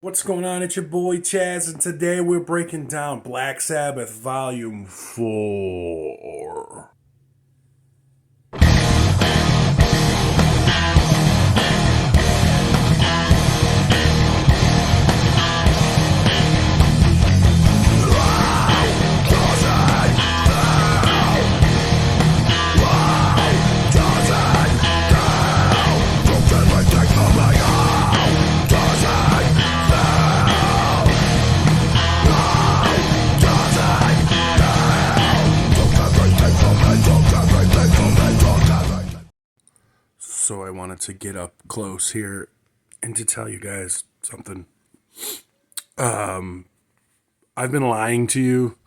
What's going on? It's your boy Chazz, and today we're breaking down Black Sabbath Volume 4. So I wanted to get up close here and to tell you guys something. I've been lying to you,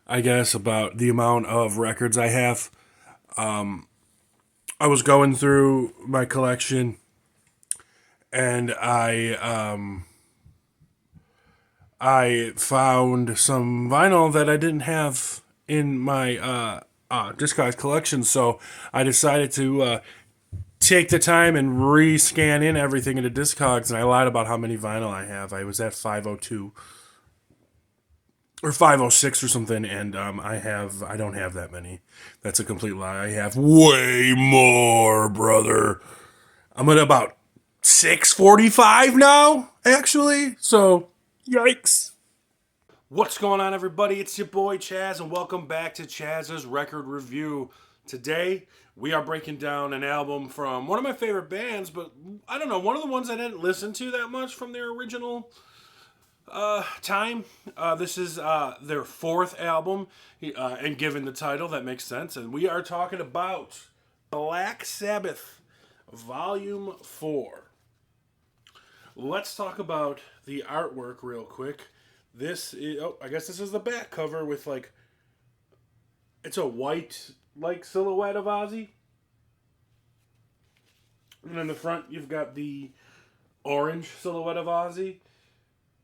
I guess, about the amount of records I have. I was going through my collection and I found some vinyl that I didn't have in my discography collection, so I decided to take the time and re-scan in everything into Discogs, and I lied about how many vinyl I have. I was at 502 or 506 or something, and I don't have that many. That's a complete lie. I have way more, brother. I'm at about 645 now, actually. So, yikes. What's going on, everybody? It's your boy Chazz, and welcome back to Chazz's Record Review. Today, we are breaking down an album from one of my favorite bands, but I don't know, one of the ones I didn't listen to that much from their original time. This is their fourth album, and given the title, that makes sense. And we are talking about Black Sabbath, Volume 4. Let's talk about the artwork real quick. I guess this is the back cover with it's a white, silhouette of Ozzy. And in the front, you've got the orange silhouette of Ozzy.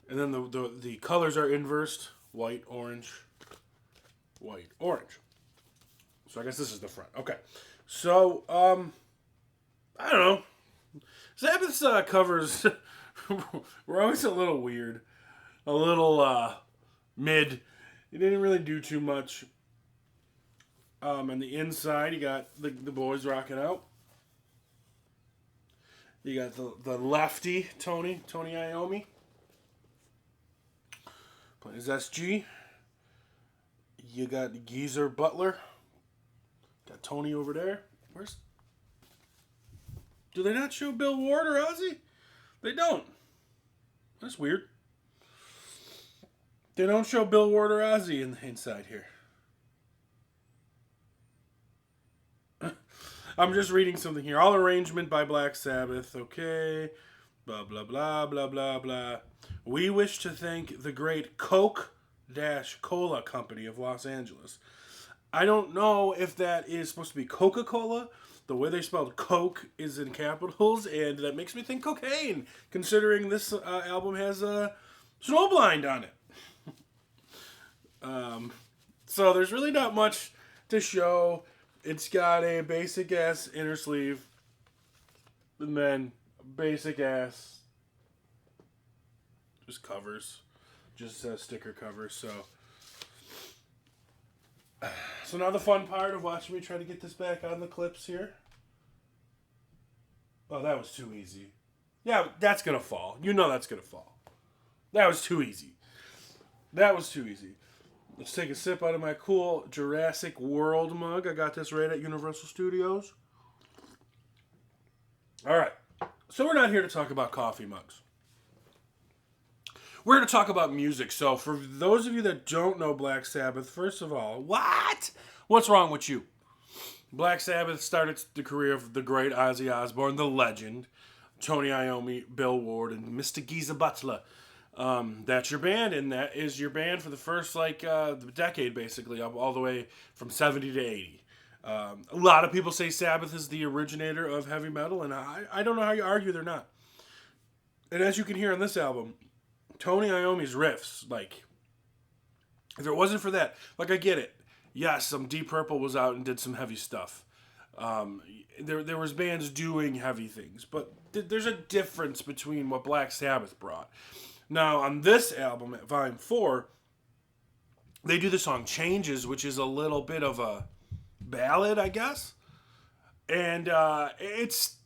And then the colors are inversed. White, orange, white, orange. So I guess this is the front. Okay. So, I don't know. Sabbath's covers were always a little weird. A little mid. It didn't really do too much. And the inside, you got the boys rocking out. You got the lefty, Tony Iommi, playing his SG. You got Geezer Butler. Got Tony over there. Do they not show Bill Ward or Ozzy? They don't. That's weird. They don't show Bill Ward or Ozzy inside here. I'm just reading something here. All arrangement by Black Sabbath. Okay. Blah, blah, blah, blah, blah, blah. We wish to thank the great Coke-Cola Company of Los Angeles. I don't know if that is supposed to be Coca-Cola. The way they spelled Coke is in capitals, and that makes me think cocaine, considering this album has Snowblind on it. So there's really not much to show. It's got a basic ass inner sleeve, and then basic ass just covers, just sticker covers. So now the fun part of watching me try to get this back on the clips here. Oh, that was too easy. Yeah, that's gonna fall. You know that's gonna fall. That was too easy. Let's take a sip out of my cool Jurassic World mug. I got this right at Universal Studios. All right. So we're not here to talk about coffee mugs. We're here to talk about music. So for those of you that don't know Black Sabbath, first of all, what's wrong with you? Black Sabbath started the career of the great Ozzy Osbourne, the legend, Tony Iommi, Bill Ward, and Mr. Geezer Butler. That's your band, and that is your band for the first decade, basically, all the way from 70 to 80. A lot of people say Sabbath is the originator of heavy metal, and I don't know how you argue they're not. And as you can hear on this album, Tony Iommi's riffs, if it wasn't for that, I get it. Yes, Deep Purple was out and did some heavy stuff. There was bands doing heavy things, but there's a difference between what Black Sabbath brought. Now, on this album, at Volume 4, they do the song Changes, which is a little bit of a ballad, I guess. And it's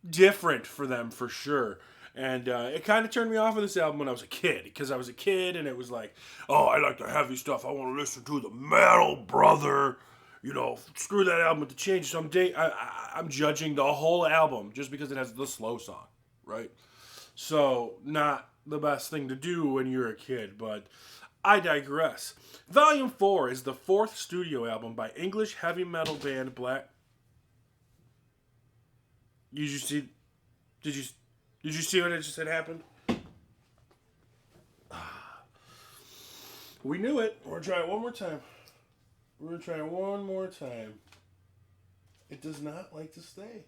different for them for sure. And it kind of turned me off of this album when I was a kid, because I was a kid and it was like, oh, I like the heavy stuff. I want to listen to the metal, brother. You know, screw that album with the changes. So I'm judging the whole album just because it has the slow song, right? So, not the best thing to do when you're a kid, but I digress. Volume 4 is the fourth studio album by English heavy metal band Black. Did you see? Did you see what it just had happened? We knew it. We're gonna try it one more time. We're gonna try it one more time. It does not like to stay.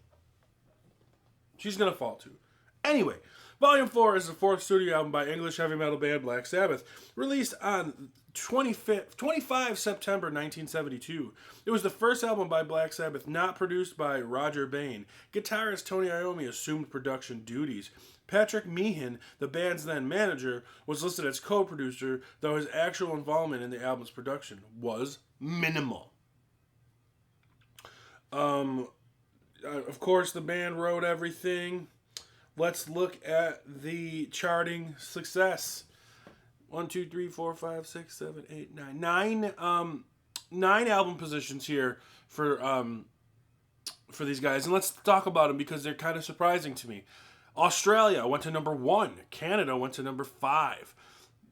She's gonna fall too. Anyway, Volume 4 is the fourth studio album by English heavy metal band Black Sabbath, released on 25 September 1972. It was the first album by Black Sabbath not produced by Rodger Bain. Guitarist Tony Iommi assumed production duties. Patrick Meehan, the band's then manager, was listed as co-producer, though his actual involvement in the album's production was minimal. Of course, the band wrote everything. Let's look at the charting success. 1, 2, 3, 4, 5, 6, 7, 8, 9. Nine album positions here for these guys. And let's talk about them because they're kind of surprising to me. Australia went to number 1. Canada went to number 5.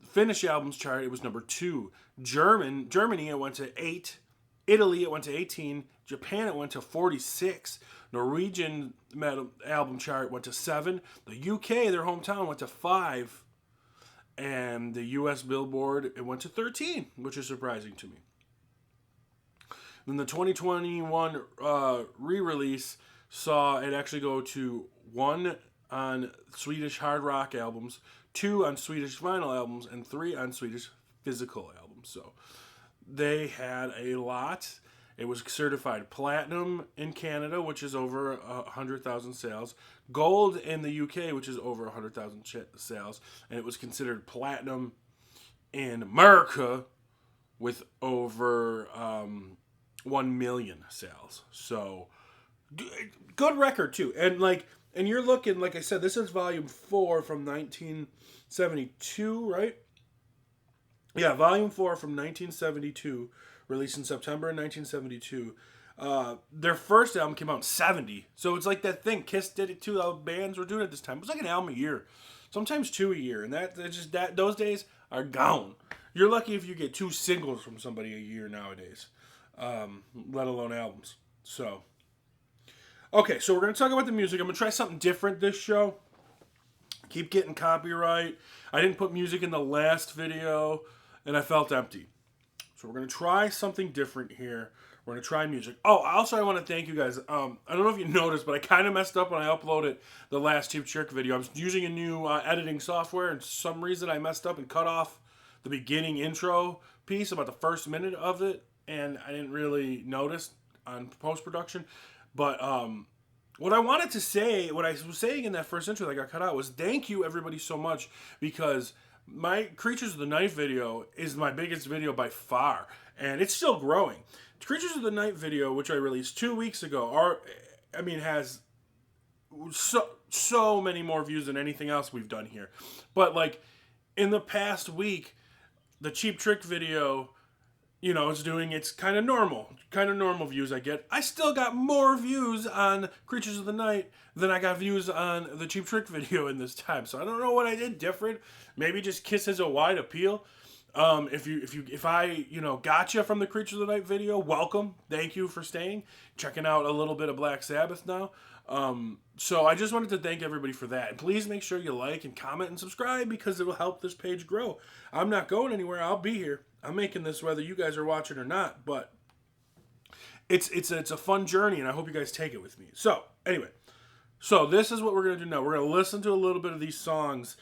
Finnish albums chart, it was number 2. Germany, it went to 8. Italy, it went to 18. Japan, it went to 46. Norwegian metal album chart went to 7. The UK, their hometown, went to 5. And the US Billboard, it went to 13, which is surprising to me. Then the 2021 re-release saw it actually go to 1 on Swedish hard rock albums, 2 on Swedish vinyl albums, and 3 on Swedish physical albums. So they had a lot. It was certified platinum in Canada, which is over 100,000 sales. Gold in the UK, which is over 100,000 sales. And it was considered platinum in America with over 1 million sales. So, good record, too. And you're looking, like I said, this is volume 4 from 1972, right? Yeah, volume 4 from 1972. Released in September 1972. Their first album came out in 70. So it's like that thing. Kiss did it too. Bands were doing it this time. It was like an album a year. Sometimes 2 a year. And those days are gone. You're lucky if you get 2 singles from somebody a year nowadays. Let alone albums. So. Okay, so we're going to talk about the music. I'm going to try something different this show. Keep getting copyright. I didn't put music in the last video. And I felt empty. So we're going to try something different here. We're going to try music. Oh, also I want to thank you guys. I don't know if you noticed, but I kind of messed up when I uploaded the last Cheap Trick video. I was using a new editing software, and for some reason I messed up and cut off the beginning intro piece, about the first minute of it, and I didn't really notice on post-production. But what I wanted to say, what I was saying in that first intro that got cut out was thank you everybody so much, because my Creatures of the Night video is my biggest video by far, and it's still growing. Creatures of the Night video, which I released 2 weeks ago, has so many more views than anything else we've done here. But like in the past week, the Cheap Trick video, it's doing its kind of normal views I get. I still got more views on Creatures of the Night than I got views on the Cheap Trick video in this time. So I don't know what I did different. Maybe just Kiss has a wide appeal. If I gotcha from the Creatures of the Night video, welcome. Thank you for staying. Checking out a little bit of Black Sabbath now. So I just wanted to thank everybody for that. And please make sure you like and comment and subscribe, because it will help this page grow. I'm not going anywhere. I'll be here. I'm making this whether you guys are watching or not, but it's a fun journey, and I hope you guys take it with me. So, anyway. So, this is what we're going to do now. We're going to listen to a little bit of these songs,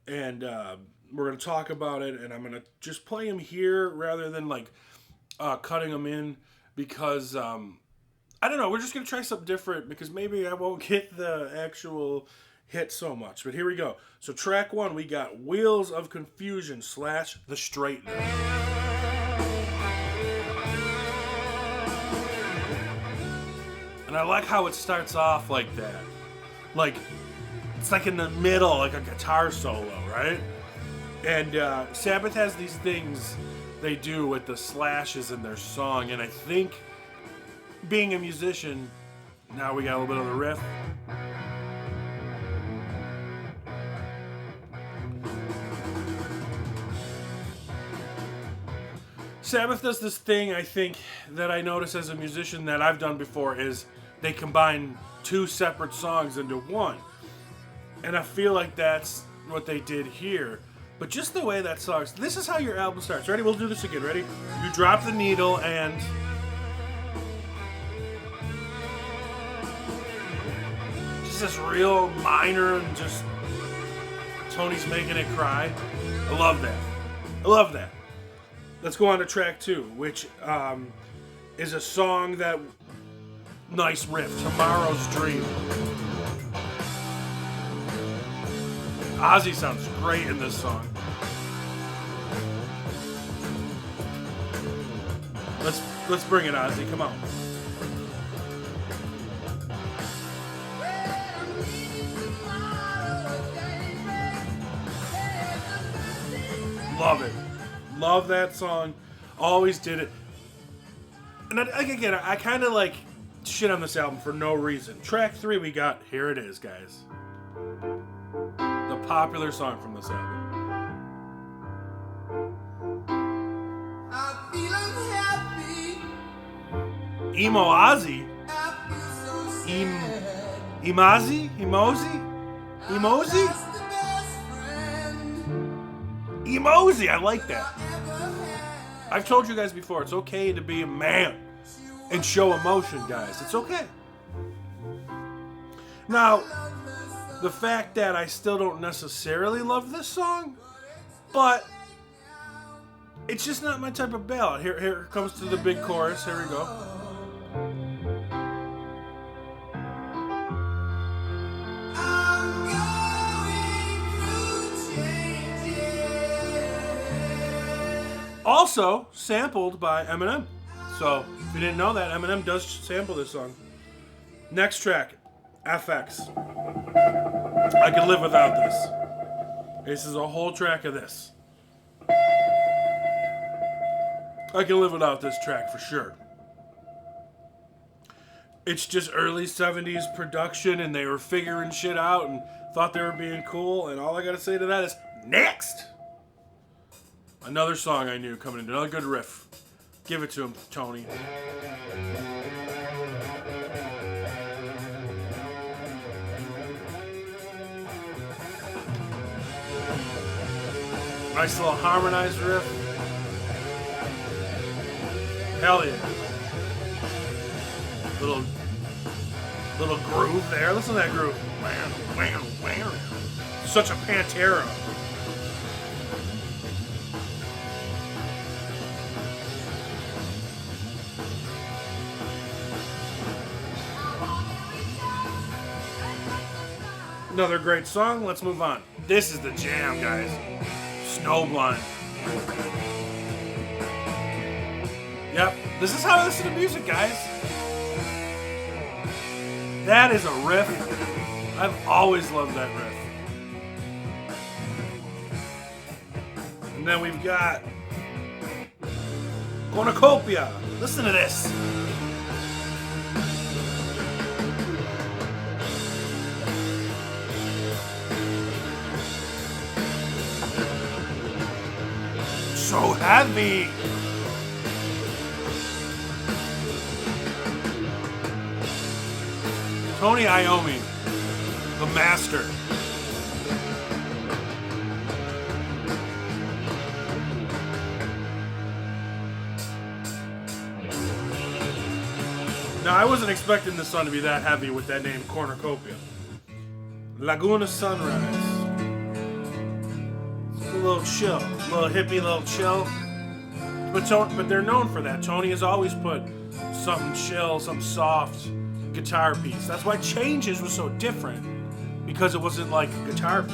and we're going to talk about it, and I'm going to just play them here rather than, cutting them in, because, I don't know, we're just going to try something different, because maybe I won't get the actual, hit so much. But here we go. So track 1, we got Wheels of Confusion / The Straightener. And I like how it starts off like that. Like, it's like in the middle, like a guitar solo, right? And Sabbath has these things they do with the slashes in their song, and I think, being a musician, now we got a little bit of the riff. Sabbath does this thing, I think, that I notice as a musician that I've done before, is they combine 2 separate songs into one. And I feel like that's what they did here. But just the way that song, this is how your album starts. Ready? We'll do this again. Ready? You drop the needle and just this real minor and just Tony's making it cry. I love that. I love that. Let's go on to track 2, which is a song that, nice riff, Tomorrow's Dream. Ozzy sounds great in this song. Let's bring it, Ozzy. Come on. Love it. Love that song. Always did it. And I kind of like shit on this album for no reason. Track 3 we got, here it is, guys. The popular song from this album. I feel unhappy. Emo Ozzy. Emozy, I like that. I've told you guys before, it's okay to be a man and show emotion, guys. It's okay. Now, the fact that I still don't necessarily love this song, but it's just not my type of ballad. Here it comes to the big chorus. Here we go. Also sampled by Eminem. So, if you didn't know that, Eminem does sample this song. Next track, FX. I could live without this. This is a whole track of this. I can live without this track for sure. It's just early 70s production, and they were figuring shit out and thought they were being cool, and all I gotta say to that is, next! Another song I knew coming in, another good riff. Give it to him, Tony. Nice little harmonized riff. Hell yeah. Little groove there. Listen to that groove. Wham, wham, wham. Such a Pantera. Another great song. Let's move on. This is the jam, guys. Snowblind. Yep. This is how I listen to music, guys. That is a riff. I've always loved that riff. And then we've got Cornucopia. Listen to this. So heavy. Tony Iommi, the master. Now, I wasn't expecting this song to be that heavy with that name, Cornucopia. Laguna Sunrise. It's a little chill, a little hippie, little chill. But they're known for that. Tony has always put something chill, something soft guitar piece. That's why Changes was so different, because it wasn't like a guitar piece.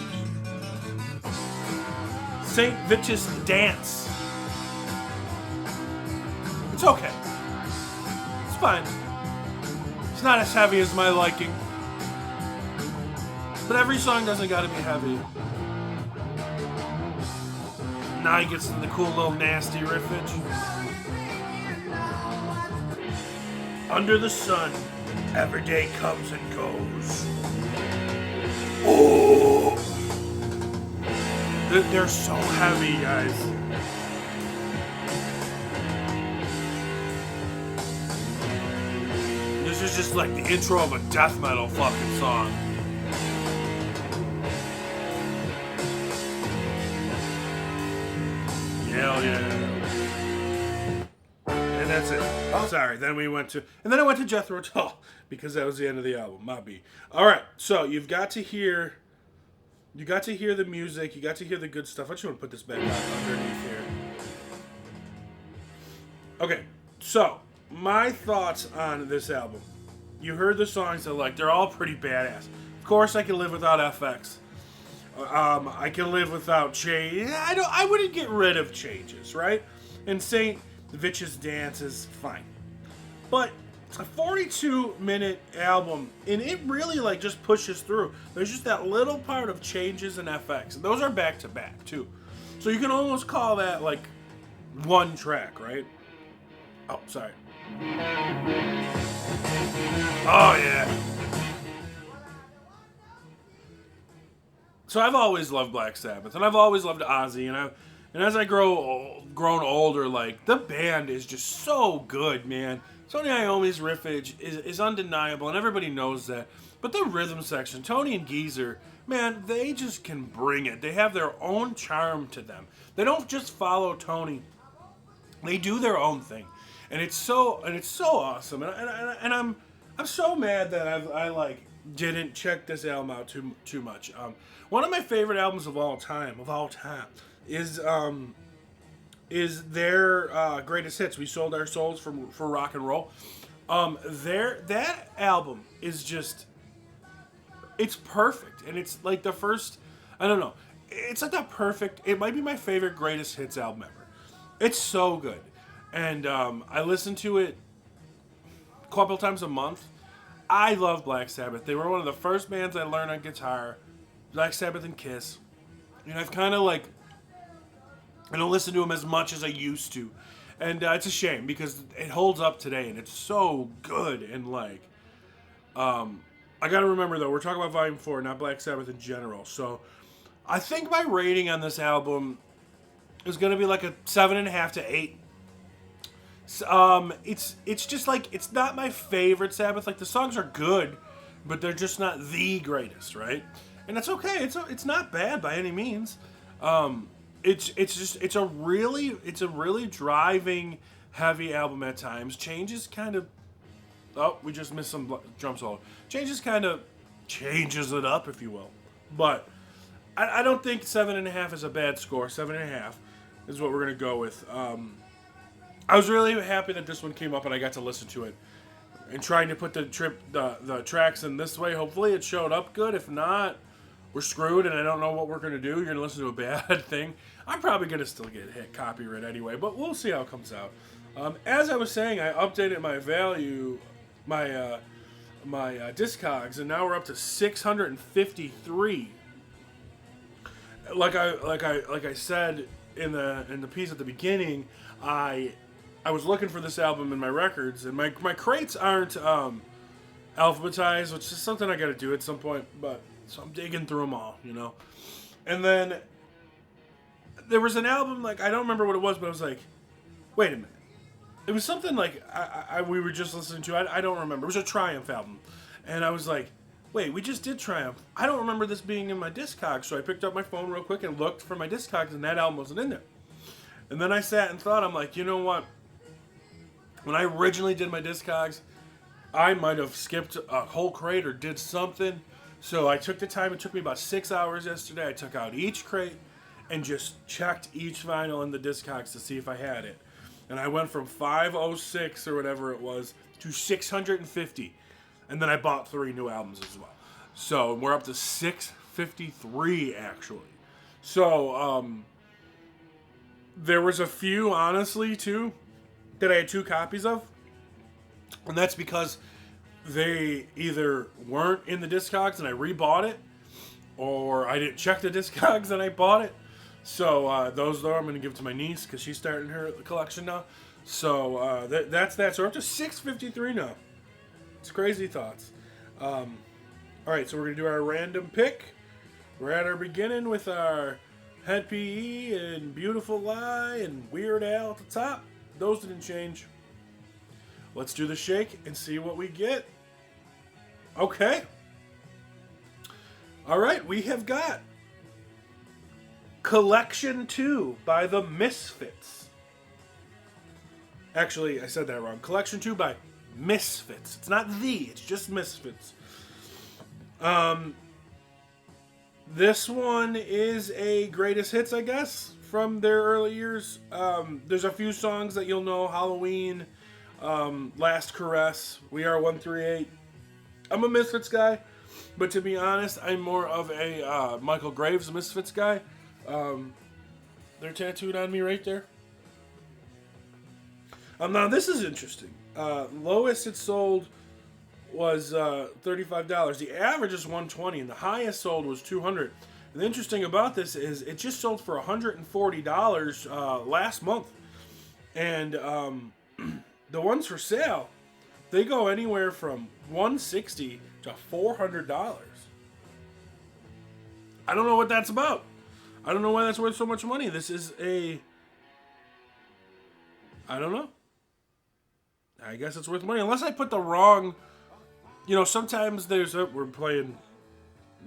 St. Vitus Dance. It's okay. It's fine. It's not as heavy as my liking. But every song doesn't gotta be heavy. Now he gets in the cool little nasty riffage. Under the sun, every day comes and goes. Oh! They're so heavy, guys. This is just like the intro of a death metal fucking song. Hell yeah. And that's it. Oh, sorry. Then I went to Jethro Tull because that was the end of the album. My B. All right. So you got to hear the music. You got to hear the good stuff. I just want to put this back up underneath here. Okay. So my thoughts on this album. You heard the songs that they're all pretty badass. Of course, I Can Live Without FX. I Can Live Without Change. I wouldn't get rid of changes, right? And St. Vitus Dance is fine. But it's a 42-minute album, and it really just pushes through. There's just that little part of changes and FX. And those are back to back too. So you can almost call that one track, right? Oh, sorry. Oh yeah. So I've always loved Black Sabbath, and I've always loved Ozzy, and as I grown older, the band is just so good, man. Tony Iommi's riffage is undeniable, and everybody knows that. But the rhythm section, Tony and Geezer, man, they just can bring it. They have their own charm to them. They don't just follow Tony; they do their own thing, and it's so awesome. And I'm so mad that I didn't check this album out too much. One of my favorite albums of all time, is their greatest hits. We Sold Our Souls for Rock and Roll. That album is just, it's perfect, and it's the first. I don't know. It's that perfect. It might be my favorite greatest hits album ever. It's so good, and I listen to it a couple times a month. I love Black Sabbath. They were one of the first bands I learned on guitar. Black Sabbath and Kiss. I've kind of I don't listen to them as much as I used to. And it's a shame because it holds up today and it's so good. And I got to remember though, we're talking about Volume 4, not Black Sabbath in general. So I think my rating on this album is going to be a 7.5 to 8. It's just it's not my favorite Sabbath. The songs are good, but they're just not the greatest, right? And that's okay. It's not bad by any means. It's a really driving, heavy album at times. Changes kind of. Oh, we just missed some drum solo. Changes it up, if you will. But I don't think 7.5 is a bad score. 7.5 is what we're gonna go with. I was really happy that this one came up and I got to listen to it. And trying to put the tracks in this way. Hopefully it showed up good. If not, we're screwed and I don't know what we're going to do. You're going to listen to a bad thing. I'm probably going to still get hit copyright anyway, but we'll see how it comes out. As I was saying, I updated my value, my Discogs, and now we're up to 653. Like I said in the piece at the beginning, I was looking for this album in my records, and my crates aren't alphabetized, which is something I got to do at some point. But so I'm digging through them all, And then there was an album I don't remember what it was, but I was like, wait a minute. It was something we were just listening to. I don't remember. It was a Triumph album, and I was like, wait, we just did Triumph. I don't remember this being in my Discogs, so I picked up my phone real quick and looked for my Discogs, and that album wasn't in there. And then I sat and thought, I'm like, you know what? When I originally did my Discogs, I might have skipped a whole crate or did something. So I took the time. It took me about 6 hours yesterday. I took out each crate and just checked each vinyl in the Discogs to see if I had it. And I went from 506 or whatever it was to 650. And then I bought 3 new albums as well. So we're up to 653 actually. So there was a few, honestly, too, that I had 2 copies of, and that's because they either weren't in the Discogs and I rebought it, or I didn't check the Discogs and I bought it. So those though I'm going to give to my niece because she's starting her collection now. So that's that. So we're up to 653 now. It's crazy thoughts. All right, so we're going to do our random pick. We're at our beginning with our Head PE and Beautiful Lie and Weird Al at the top. Those didn't change. Let's do the shake and see what we get. Okay. All right, we have got Collection 2 by the Misfits. Actually, I said that wrong. Collection 2 by Misfits. It's not the, it's just Misfits. This one is a greatest hits, I guess, from their early years. There's a few songs that you'll know. Halloween, Last Caress, We Are 138. I'm a Misfits guy, but to be honest, I'm more of a Michael Graves Misfits guy. They're tattooed on me right there. Now this is interesting. Lowest it sold was $35. The average is $120, and the highest sold was $200. And the interesting about this is it just sold for $140 last month, and the ones for sale, they go anywhere from $160 to $400. I don't know what that's about. I don't know why that's worth so much money. This is I don't know. I guess it's worth money. Unless I put the wrong... sometimes we're playing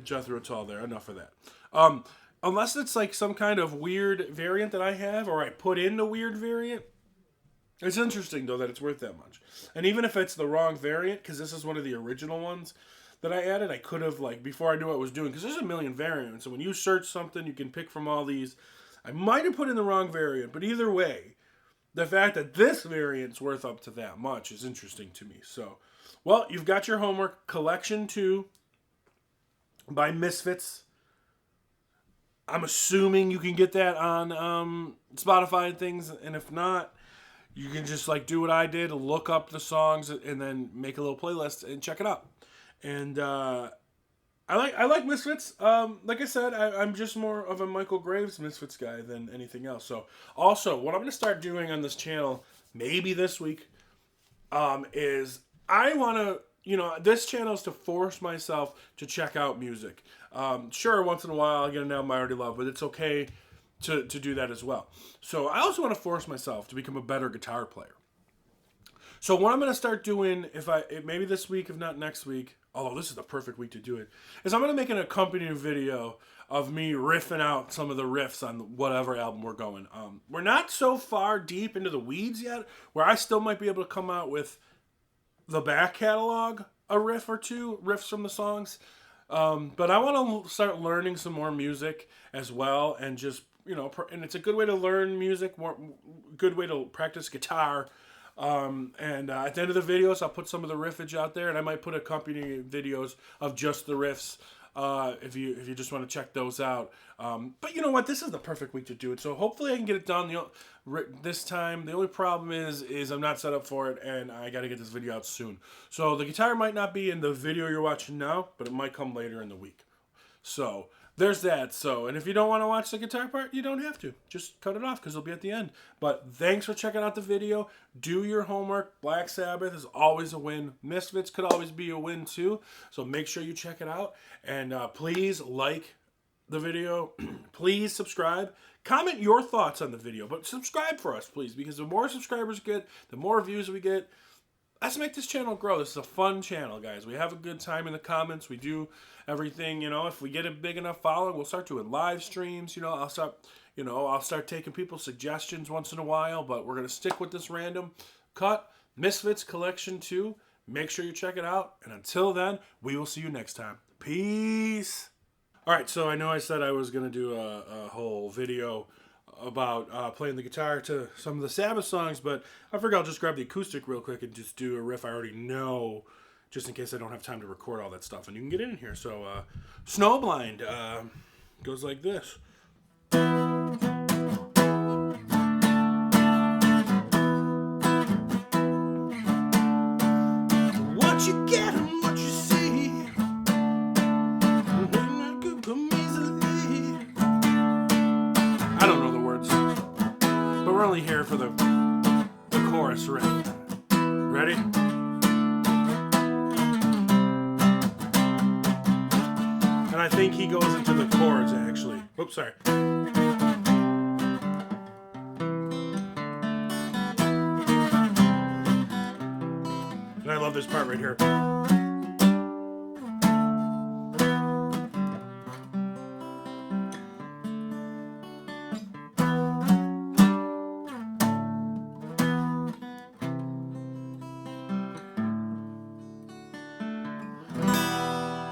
Jethro Tull there. Enough of that. Unless it's like some kind of weird variant that I have, or I put in the weird variant. It's interesting, though, that it's worth that much. And even if it's the wrong variant, because this is one of the original ones that I added, I could have, before I knew what I was doing, because there's a million variants, so when you search something, you can pick from all these. I might have put in the wrong variant, but either way, the fact that this variant's worth up to that much is interesting to me. So, well, you've got your homework. Collection 2 by Misfits. I'm assuming you can get that on Spotify and things, and if not, you can just do what I did, look up the songs and then make a little playlist and check it out. And I like Misfits. Like I said, I'm just more of a Michael Graves Misfits guy than anything else. So also, what I'm going to start doing on this channel, maybe this week, is I want to, this channel is to force myself to check out music. Sure, once in a while I get an album I already love, but it's okay to do that as well. So I also want to force myself to become a better guitar player. So what I'm going to start doing, maybe this week, if not next week, although this is the perfect week to do it, is I'm going to make an accompanying video of me riffing out some of the riffs on whatever album we're going. We're not so far deep into the weeds yet, where I still might be able to come out with the back catalog, a riff or two, riffs from the songs. But I want to start learning some more music as well, and just, and it's a good way to learn music, good way to practice guitar. And at the end of the videos, I'll put some of the riffage out there, and I might put accompanying videos of just the riffs, if you just want to check those out. But you know what? This is the perfect week to do it. So hopefully I can get it done this time. The only problem is I'm not set up for it, and I got to get this video out soon. So the guitar might not be in the video you're watching now, but it might come later in the week. So there's that. So, and if you don't want to watch the guitar part, you don't have to. Just cut it off because it'll be at the end. But thanks for checking out the video. Do your homework. Black Sabbath is always a win. Misfits could always be a win too. So make sure you check it out. And please like the video. Please subscribe. Comment your thoughts on the video. But subscribe for us, please. Because the more subscribers get, the more views we get. Let's make this channel grow. This is a fun channel, guys. We have a good time in the comments. We do everything, if we get a big enough following, we'll start doing live streams. I'll start taking people's suggestions once in a while, but we're going to stick with this random cut. Misfits Collection 2. Make sure you check it out. And until then, we will see you next time. Peace. All right, so I know I said I was going to do a whole video about playing the guitar to some of the Sabbath songs, but I figured I'll just grab the acoustic real quick and just do a riff I already know just in case I don't have time to record all that stuff. And you can get in here. So, Snowblind goes like this. What you get and what you see, I don't know the words, but we're only here for the chorus, right? Ready? And I think he goes into the chords, actually. Oops, sorry. And I love this part right here.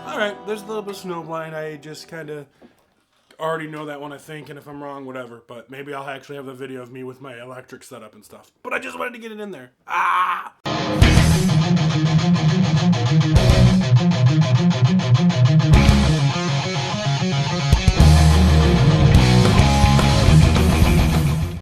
Alright, there's a little bit of Snowblind. I just kind of already know that one, I think, and if I'm wrong, whatever. But maybe I'll actually have the video of me with my electric setup and stuff. But I just wanted to get it in there. Ah!